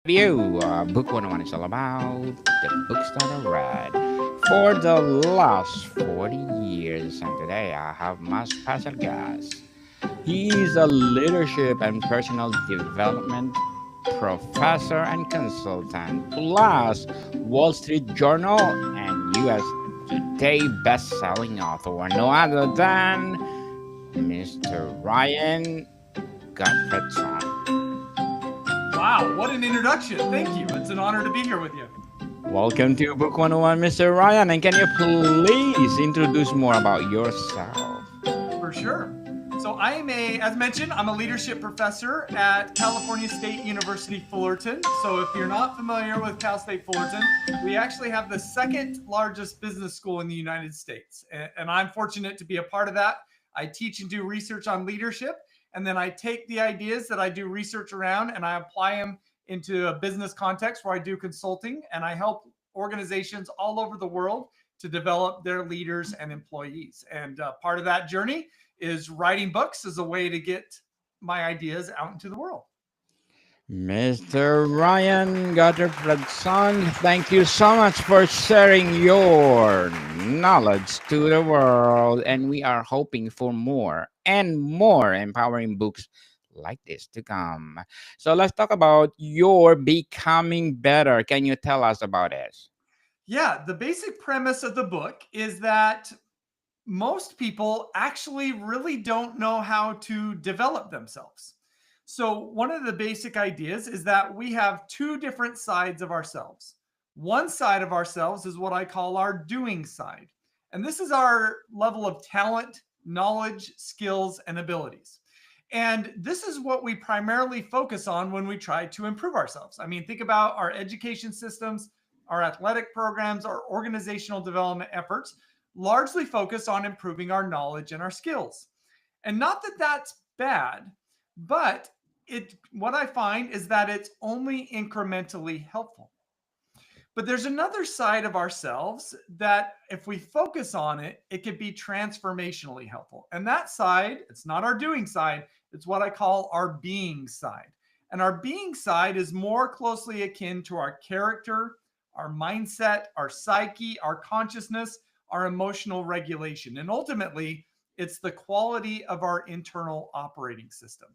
review. Book 101 is all about the books that I read for the last 40 years. And today I have my special guest. He's a leadership and personal development professor and consultant, plus Wall Street Journal and US Today best-selling author, no other than Mr. Ryan Gottfredson. Wow, what an introduction. Thank you. It's an honor to be here with you. Welcome to Book 101, Mr. Ryan. And can you please introduce more about yourself? For sure. So as mentioned, I'm a leadership professor at California State University, Fullerton. So if you're not familiar with Cal State Fullerton, we actually have the second largest business school in the United States. And I'm fortunate to be a part of that. I teach and do research on leadership. And then I take the ideas that I do research around and I apply them into a business context where I do consulting and I help organizations all over the world to develop their leaders and employees. And part of that journey is writing books as a way to get my ideas out into the world. Mr. Ryan Gottfredson, thank you so much for sharing your knowledge to the world. And we are hoping for more and more empowering books like this to come. So let's talk about your becoming better. Can you tell us about it? Yeah, the basic premise of the book is that most people actually really don't know how to develop themselves. So, one of the basic ideas is that we have two different sides of ourselves. One side of ourselves is what I call our doing side. And this is our level of talent, knowledge, skills, and abilities. And this is what we primarily focus on when we try to improve ourselves. I mean, think about our education systems, our athletic programs, our organizational development efforts largely focus on improving our knowledge and our skills. And not that that's bad, but what I find is that it's only incrementally helpful. But there's another side of ourselves that if we focus on it, it could be transformationally helpful. And that side, it's not our doing side, it's what I call our being side. And our being side is more closely akin to our character, our mindset, our psyche, our consciousness, our emotional regulation. And ultimately, it's the quality of our internal operating system.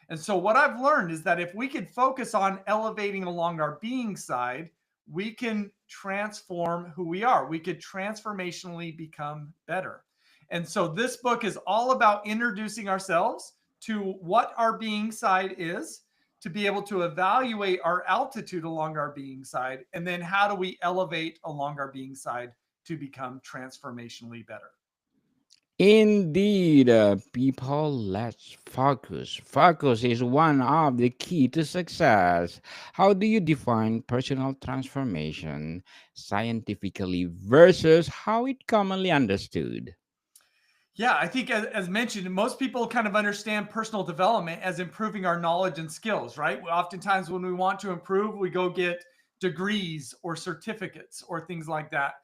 And so, what I've learned is that if we could focus on elevating along our being side, we can transform who we are. We could transformationally become better. And so, this book is all about introducing ourselves to what our being side is, to be able to evaluate our altitude along our being side, and then how do we elevate along our being side to become transformationally better. Indeed, people, let's focus. Focus is one of the key to success. How do you define personal transformation scientifically versus how it commonly understood? Yeah, I think as mentioned, most people kind of understand personal development as improving our knowledge and skills, right? Oftentimes, when we want to improve, we go get degrees or certificates or things like that.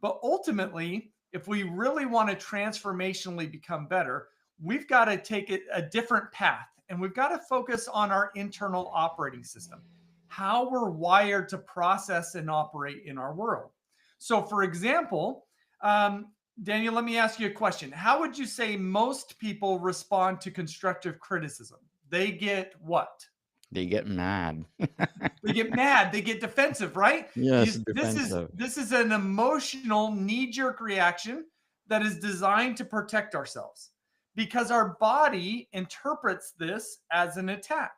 But ultimately, if we really want to transformationally become better, we've got to take it a different path and we've got to focus on our internal operating system, how we're wired to process and operate in our world. So, for example, Daniel, let me ask you a question. How would you say most people respond to constructive criticism? They get what? They get mad. They get mad, they get defensive, right? Yes, This is defensive. this is an emotional knee-jerk reaction that is designed to protect ourselves because our body interprets this as an attack.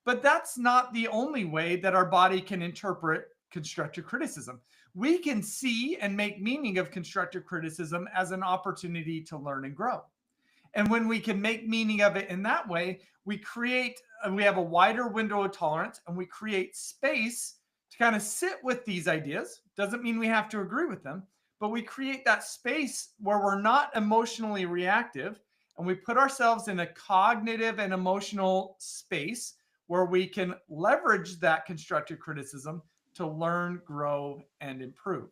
But that's not the only way that our body can interpret constructive criticism. We can see and make meaning of constructive criticism as an opportunity to learn and grow. And when we can make meaning of it in that way, we have a wider window of tolerance and we create space to kind of sit with these ideas. Doesn't mean we have to agree with them, but we create that space where we're not emotionally reactive and we put ourselves in a cognitive and emotional space where we can leverage that constructive criticism to learn, grow, and improve.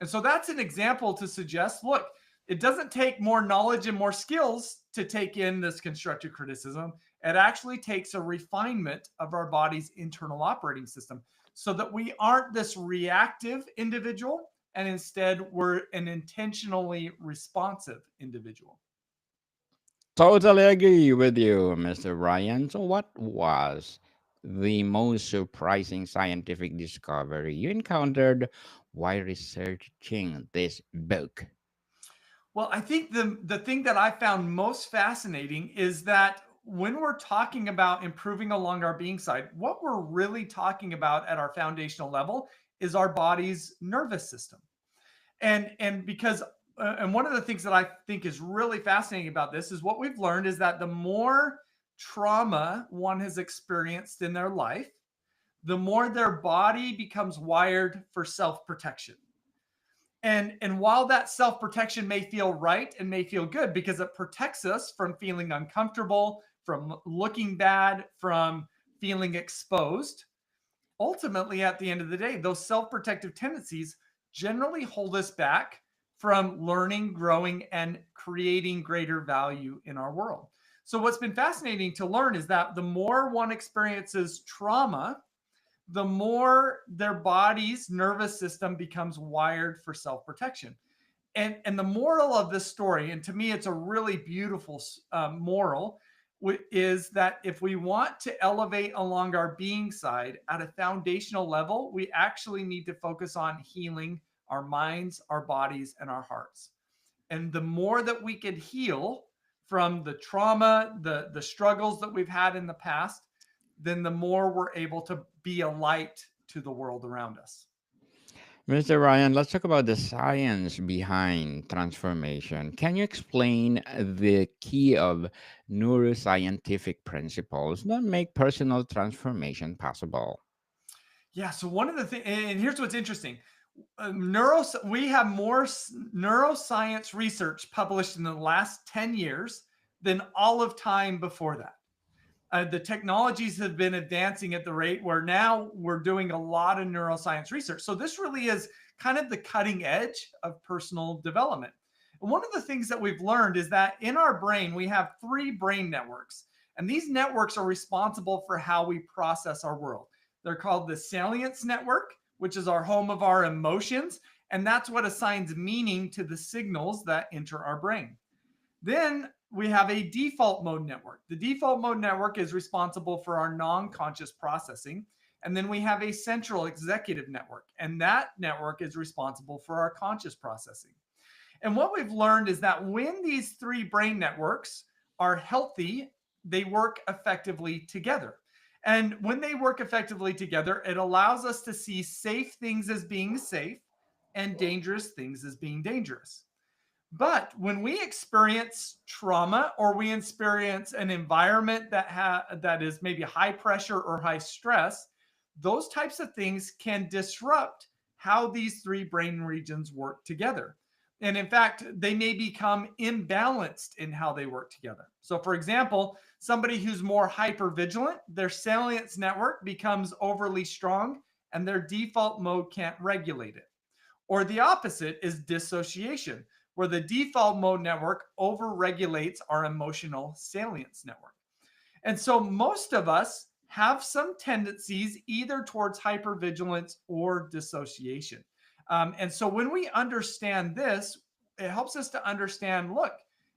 And so that's an example to suggest look, it doesn't take more knowledge and more skills to take in this constructive criticism. It actually takes a refinement of our body's internal operating system so that we aren't this reactive individual and instead we're an intentionally responsive individual. Totally agree with you, Mr. Ryan. So, what was the most surprising scientific discovery you encountered while researching this book? Well, I think the thing that I found most fascinating is that when we're talking about improving along our being side, what we're really talking about at our foundational level is our body's nervous system. And because and one of the things that I think is really fascinating about this is what we've learned is that the more trauma one has experienced in their life, the more their body becomes wired for self-protection. And while that self-protection may feel right and may feel good because it protects us from feeling uncomfortable, from looking bad, from feeling exposed, ultimately at the end of the day, those self-protective tendencies generally hold us back from learning, growing, and creating greater value in our world. So what's been fascinating to learn is that the more one experiences trauma, the more their body's nervous system becomes wired for self-protection. And the moral of this story, and to me it's a really beautiful moral, is that if we want to elevate along our being side at a foundational level, we actually need to focus on healing our minds, our bodies, and our hearts. And the more that we can heal from the trauma, the struggles that we've had in the past, then the more we're able to be a light to the world around us. Mr. Ryan, let's talk about the science behind transformation. Can you explain the key of neuroscientific principles that make personal transformation possible? Yeah. So one of the things, and here's what's interesting: we have more neuroscience research published in the last 10 years than all of time before that. The technologies have been advancing at the rate where now we're doing a lot of neuroscience research. So this really is kind of the cutting edge of personal development. And one of the things that we've learned is that in our brain, we have three brain networks. And these networks are responsible for how we process our world. They're called the salience network, which is our home of our emotions. And that's what assigns meaning to the signals that enter our brain. Then we have a default mode network. The default mode network is responsible for our non-conscious processing. And then we have a central executive network, and that network is responsible for our conscious processing. And what we've learned is that when these three brain networks are healthy, they work effectively together. And when they work effectively together, it allows us to see safe things as being safe and dangerous things as being dangerous. But when we experience trauma or we experience an environment that is maybe high pressure or high stress, those types of things can disrupt how these three brain regions work together. And in fact, they may become imbalanced in how they work together. So, for example, somebody who's more hyper vigilant, their salience network becomes overly strong and their default mode can't regulate it. Or the opposite is dissociation, where the default mode network overregulates our emotional salience network. And so most of us have some tendencies either towards hypervigilance or dissociation. And so when we understand this, it helps us to understand, look,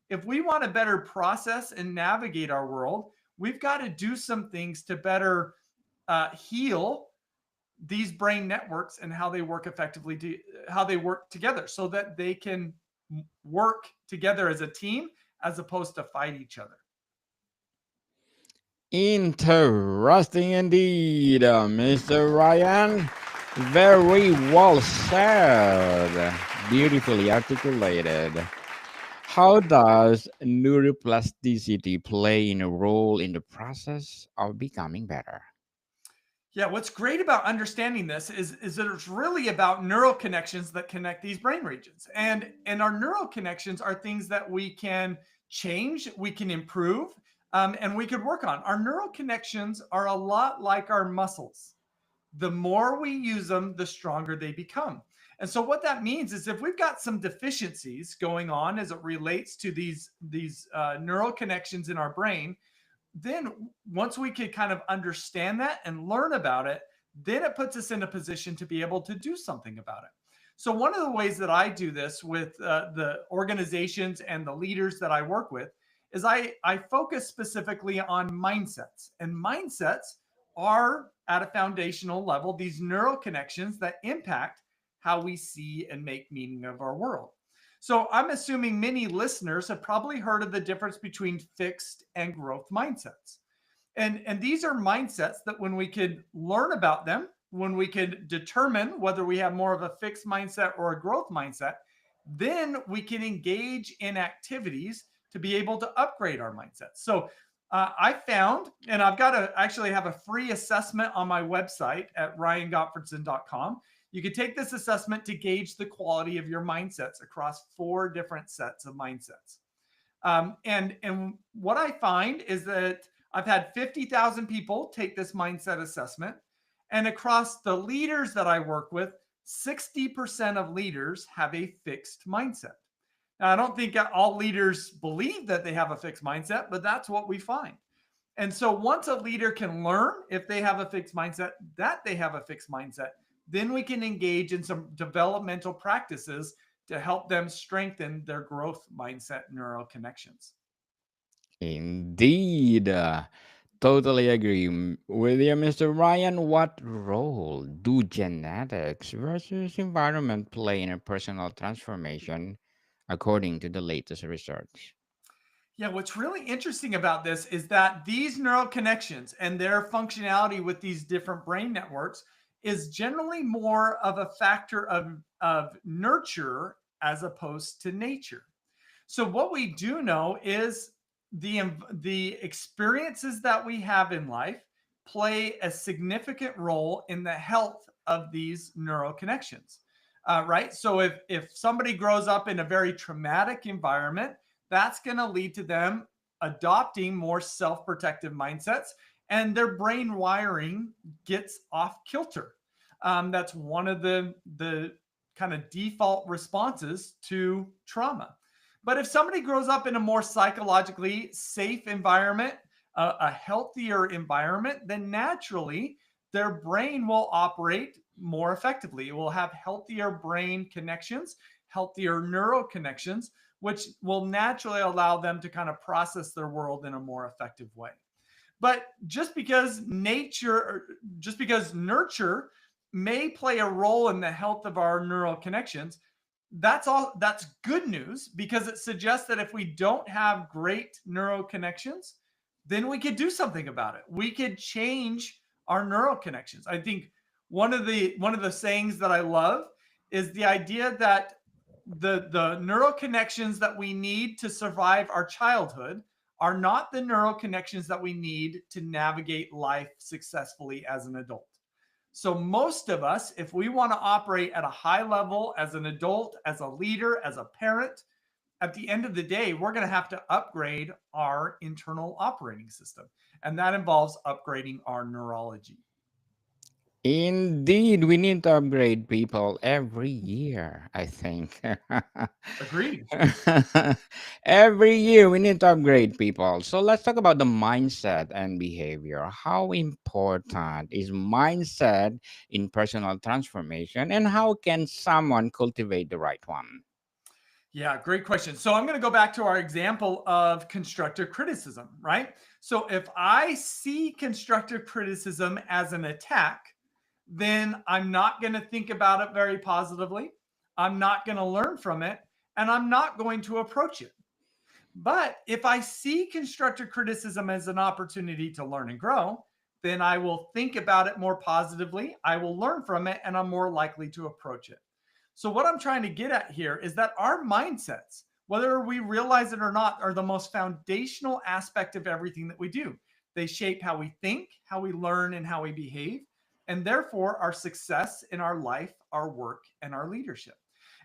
if we want to better process and navigate our world, we've got to do some things to better heal these brain networks and how they work effectively how they work together so that they can work together as a team as opposed to fight each other. Interesting indeed, Mr. Ryan. Very well said. Beautifully articulated. How does neuroplasticity play in a role in the process of becoming better? Yeah, what's great about understanding this is that it's really about neural connections that connect these brain regions. And our neural connections are things that we can change, we can improve, and we could work on. Our neural connections are a lot like our muscles. The more we use them, the stronger they become. And so what that means is if we've got some deficiencies going on as it relates to these neural connections in our brain, then once we could kind of understand that and learn about it, then it puts us in a position to be able to do something about it. So, one of the ways that I do this with the organizations and the leaders that I work with is I focus specifically on mindsets. And mindsets are at a foundational level these neural connections that impact how we see and make meaning of our world. So, I'm assuming many listeners have probably heard of the difference between fixed and growth mindsets. And these are mindsets that when we could learn about them, when we could determine whether we have more of a fixed mindset or a growth mindset, then we can engage in activities to be able to upgrade our mindset. So I found, and I've got to actually have a free assessment on my website at ryangottfredson.com. You can take this assessment to gauge the quality of your mindsets across 4 different sets of mindsets. And what I find is that I've had 50,000 people take this mindset assessment, and across the leaders that I work with, 60% of leaders have a fixed mindset. Now, I don't think all leaders believe that they have a fixed mindset, but that's what we find. And so once a leader can learn if they have a fixed mindset, that they have a fixed mindset, then we can engage in some developmental practices to help them strengthen their growth mindset neural connections. Indeed. Totally agree with you, Mr. Ryan. What role do genetics versus environment play in a personal transformation according to the latest research? Yeah, what's really interesting about this is that these neural connections and their functionality with these different brain networks is generally more of a factor of nurture as opposed to nature. So what we do know is the experiences that we have in life play a significant role in the health of these neural connections. Right. So if somebody grows up in a very traumatic environment, that's going to lead to them adopting more self-protective mindsets, and their brain wiring gets off kilter. That's one of the kind of default responses to trauma. But if somebody grows up in a more psychologically safe environment, a healthier environment, then naturally their brain will operate more effectively. It will have healthier brain connections, healthier neural connections, which will naturally allow them to kind of process their world in a more effective way. But just because nurture may play a role in the health of our neural connections, that's good news because it suggests that if we don't have great neural connections, then we could do something about it. We could change our neural connections. I think one of the sayings that I love is the idea that the neural connections that we need to survive our childhood are not the neural connections that we need to navigate life successfully as an adult. So, most of us, if we want to operate at a high level as an adult, as a leader, as a parent, at the end of the day, we're going to have to upgrade our internal operating system. And that involves upgrading our neurology. Indeed, we need to upgrade people every year, I think. Agreed. Every year we need to upgrade people. So let's talk about the mindset and behavior. How important is mindset in personal transformation, and how can someone cultivate the right one? Yeah, great question. So I'm going to go back to our example of constructive criticism, right? So if I see constructive criticism as an attack, then I'm not going to think about it very positively. I'm not going to learn from it, and I'm not going to approach it. But if I see constructive criticism as an opportunity to learn and grow, then I will think about it more positively. I will learn from it, and I'm more likely to approach it. So, what I'm trying to get at here is that our mindsets, whether we realize it or not, are the most foundational aspect of everything that we do. They shape how we think, how we learn, and how we behave, and therefore our success in our life, our work, and our leadership.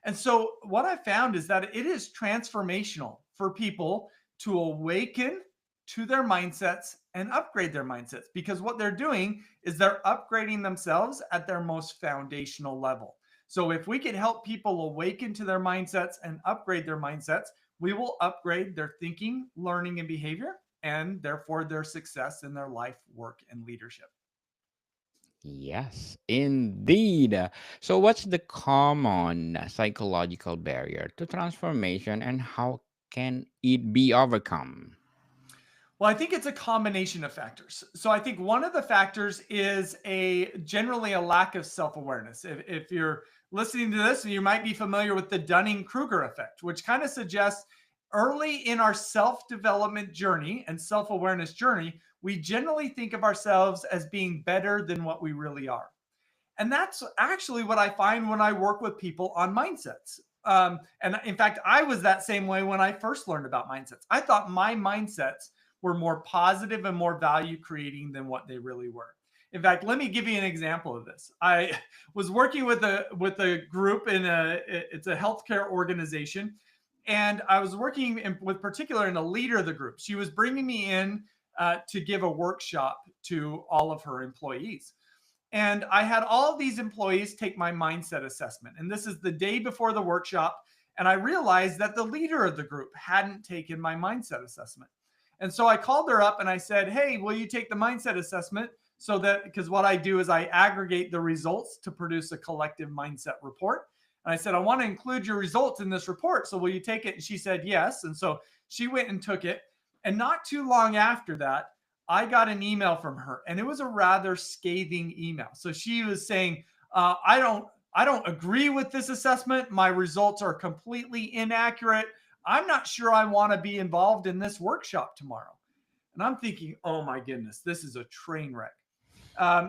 And so, what I found is that it is transformational for people to awaken to their mindsets and upgrade their mindsets because what they're doing is they're upgrading themselves at their most foundational level. So, if we can help people awaken to their mindsets and upgrade their mindsets, we will upgrade their thinking, learning, and behavior. and therefore their success in their life, work, and leadership. Yes, indeed. So, what's the common psychological barrier to transformation and how can it be overcome? Well, I think it's a combination of factors. So I think one of the factors is a generally a lack of self-awareness. If you're listening to this, you might be familiar with the Dunning-Kruger effect, which kind of suggests early in our self-development journey and self-awareness journey, we generally think of ourselves as being better than what we really are. And that's actually what I find when I work with people on mindsets. And in fact, I was that same way when I first learned about mindsets. I thought my mindsets were more positive and more value creating than what they really were. In fact, let me give you an example of this. I was working with a group in it's a healthcare organization, and I was working with particular in a leader of the group. She was bringing me in to give a workshop to all of her employees. And I had all of these employees take my mindset assessment. And this is the day before the workshop. And I realized that the leader of the group hadn't taken my mindset assessment. And so I called her up and I said, "Hey, will you take the mindset assessment?" So that, because what I do is I aggregate the results to produce a collective mindset report. And I said, "I want to include your results in this report. So will you take it?" And she said, "Yes." And so she went and took it. And not too long after that, I got an email from her, and it was a rather scathing email. So she was saying, "I don't agree with this assessment. My results are completely inaccurate. I'm not sure I want to be involved in this workshop tomorrow." And I'm thinking, "Oh my goodness, this is a train wreck."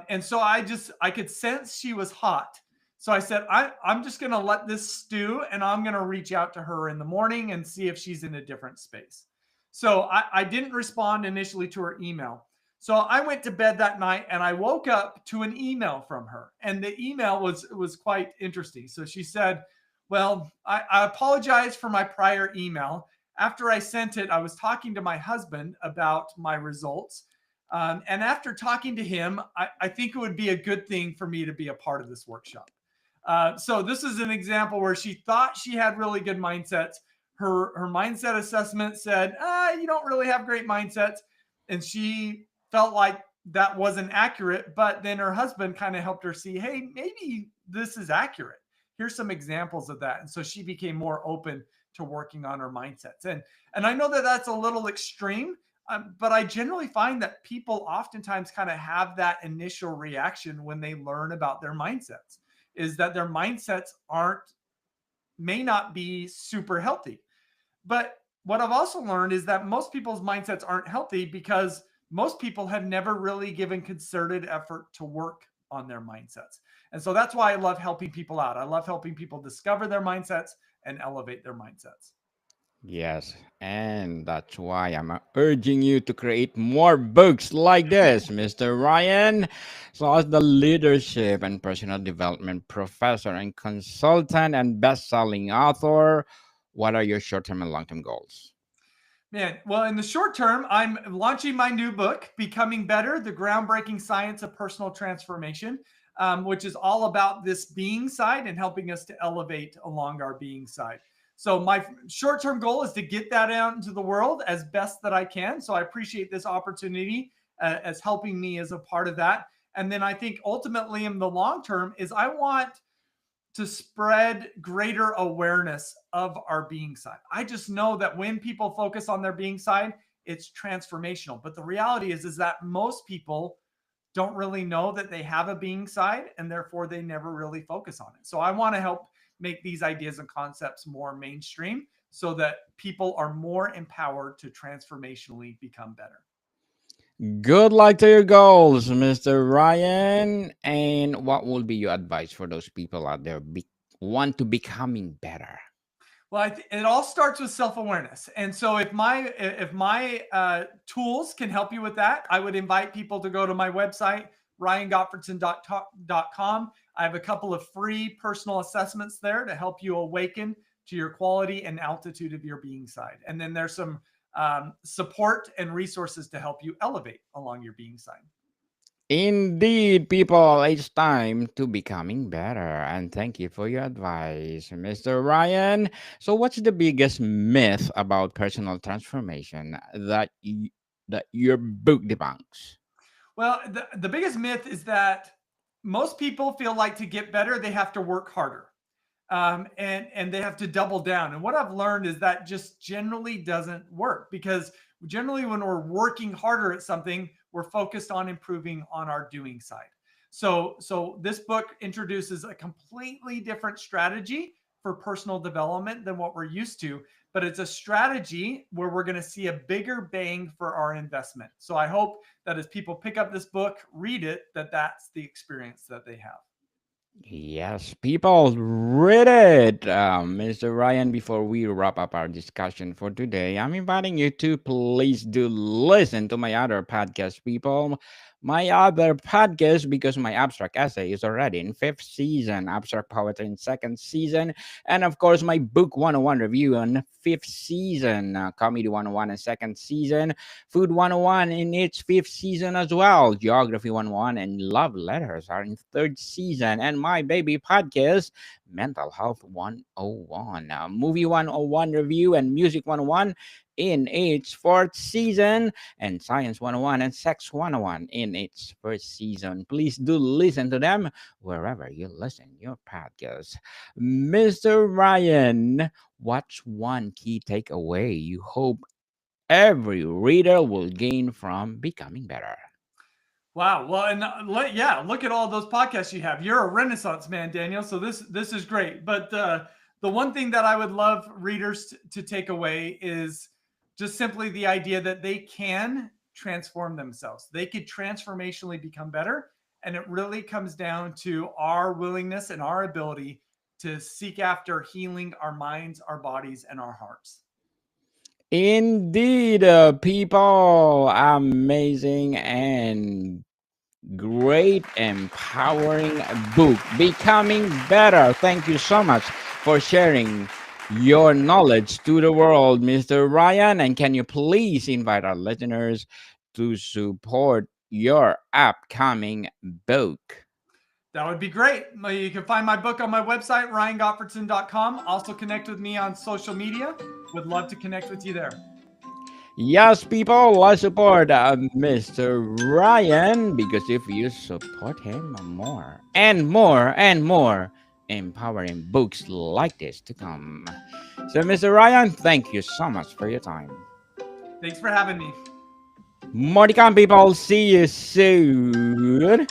And so I could sense she was hot. So I said, I'm just going to let this stew, and I'm going to reach out to her in the morning and see if she's in a different space. So I didn't respond initially to her email. So I went to bed that night and I woke up to an email from her. And the email was quite interesting. So she said, "Well, I apologize for my prior email. After I sent it, I was talking to my husband about my results. And after talking to him, I think it would be a good thing for me to be a part of this workshop." So this is an example where she thought she had really good mindsets. Her mindset assessment said, "You don't really have great mindsets," and she felt like that wasn't accurate. But then her husband kind of helped her see, "Hey, maybe this is accurate. Here's some examples of that." And so she became more open to working on her mindsets. And I know that that's a little extreme, but I generally find that people oftentimes kind of have that initial reaction when they learn about their mindsets, is that their mindsets aren't may not be super healthy. But what I've also learned is that most people's mindsets aren't healthy because most people have never really given concerted effort to work on their mindsets. And so that's why I love helping people out. I love helping people discover their mindsets and elevate their mindsets. Yes, and that's why I'm urging you to create more books like this, Mr. Ryan. So, as the leadership and personal development professor and consultant and best-selling author, what are your short-term and long-term goals? Man, well, in the short term, I'm launching my new book, Becoming Better: The Groundbreaking Science of Personal Transformation, which is all about this being side and helping us to elevate along our being side. So, my short term goal is to get that out into the world as best that I can. So, I appreciate this opportunity as helping me as a part of that. And then I think ultimately in the long term is I want to spread greater awareness of our being side. I just know that when people focus on their being side, it's transformational. But the reality is that most people don't really know that they have a being side, and therefore they never really focus on it. So I want to help make these ideas and concepts more mainstream so that people are more empowered to transformationally become better. Good luck to your goals, Mr. Ryan. And what will be your advice for those people out there want to becoming better? Well, it all starts with self awareness, and so if my tools can help you with that, I would invite people to go to my website, ryangottfredson.com. I have a couple of free personal assessments there to help you awaken to your quality and altitude of your being side, and then there's some support and resources to help you elevate along your being side. Indeed, people, it's time to becoming better. And thank you for your advice, Mr. Ryan. So, what's the biggest myth about personal transformation that your book debunks? Well, the biggest myth is that most people feel like to get better, they have to work harder. And they have to double down. And what I've learned is that just generally doesn't work, because generally when we're working harder at something, we're focused on improving on our doing side. So this book introduces a completely different strategy for personal development than what we're used to, but it's a strategy where we're going to see a bigger bang for our investment. So I hope that as people pick up this book, read it, that that's the experience that they have. Yes, people, read it. Mr. Ryan, before we wrap up our discussion for today, I'm inviting you to please do listen to my other podcast, people. My other podcast, because my abstract essay is already in fifth season, abstract poetry in second season, and of course, my book 101 review on fifth season, comedy 101 in second season, food 101 in its fifth season as well. Geography 101 and love letters are in third season. And my baby podcast, Mental Health 101, movie 101 review and music 101 in its fourth season, and Science 101 and Sex 101 in its first season. Please do listen to them wherever you listen your podcast. Mr. Ryan, what's one key takeaway you hope every reader will gain from becoming better? Wow. Well, and yeah, look at all those podcasts you have. You're a renaissance man, Daniel. So this is great. But the one thing that I would love readers to take away is just simply the idea that they can transform themselves. They could transformationally become better, and it really comes down to our willingness and our ability to seek after healing our minds, our bodies, and our hearts. Indeed, people, amazing and great, empowering book, Becoming Better. Thank you so much for sharing your knowledge to the world, Mr. Ryan. And can you please invite our listeners to support your upcoming book? That would be great. You can find my book on my website, ryangottfredson.com. Also connect with me on social media. Would love to connect with you there. Yes, people, let's support Mr. Ryan, because if you support him more and more and more, empowering books like this to come. So, Mr. Ryan, thank you so much for your time. Thanks for having me. More to come, people. See you soon.